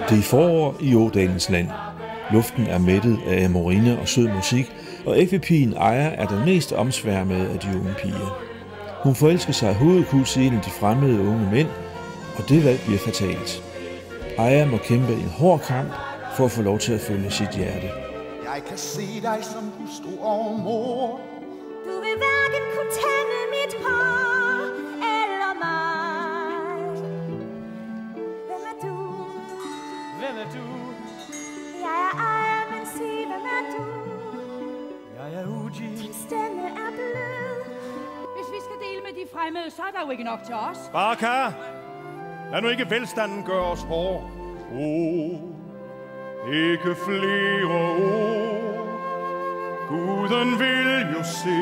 Det er forår i Ådalens land. Luften er mættet af amorine og sød musik, og ekvipigen Aya er den mest omsværmede af de unge piger. Hun forelsker sig hovedkuls i en af de fremmede unge mænd, og det valg bliver fatalt. Aya må kæmpe en hård kamp for at få lov til at følge sit hjerte. Jeg kan se dig som hustru og mor. Du vil hverken kunne tænde mit hår eller mig. Hvem er du? Hvem er du? Jeg er Aya, men sig, hvem er du? Jeg er Uji. Din stemme er blød. Hvis vi skal dele med de fremmede, så er der jo ikke nok til os. Baraka, lad nu ikke velstanden gøre os hård. Ikke flere ord. Guden vil jo se,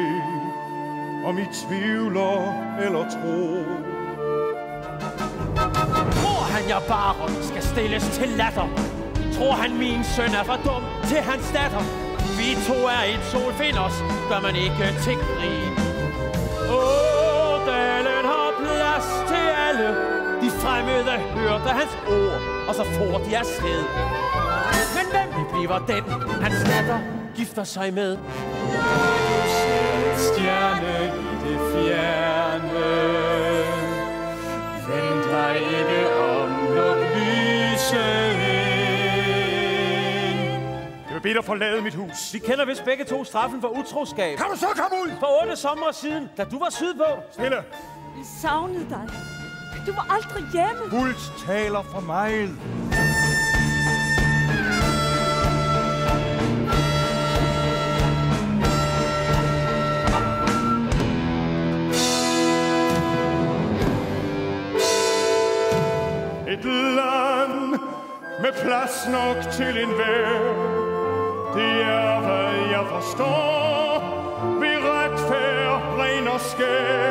om I tvivler eller tror. Tror han, jeg bare skal stilles til latter? Tror han, min søn er for dum til hans datter? Vi to er et solfind os, gør man ikke til grin. Ådalen har plads til alle. De fremmede hørte hans ord, og så får de afsted. Men hvem bliver den, hans datter gifter sig med? Stjerne i det fjerne, vent dig ikke om, når lyset ind. Jeg vil bede dig forlade mit hus. Vi kender vist begge to straffen for utroskab. Kan du så komme ud? For 8 sommer siden, da du var sydpå. Stille. Vi savnede dig. Du var aldrig hjemme. Puls taler for mig. Et land med plads nok til enhver. Det er, hvad jeg forstår. Ved retfærd, ren og skær.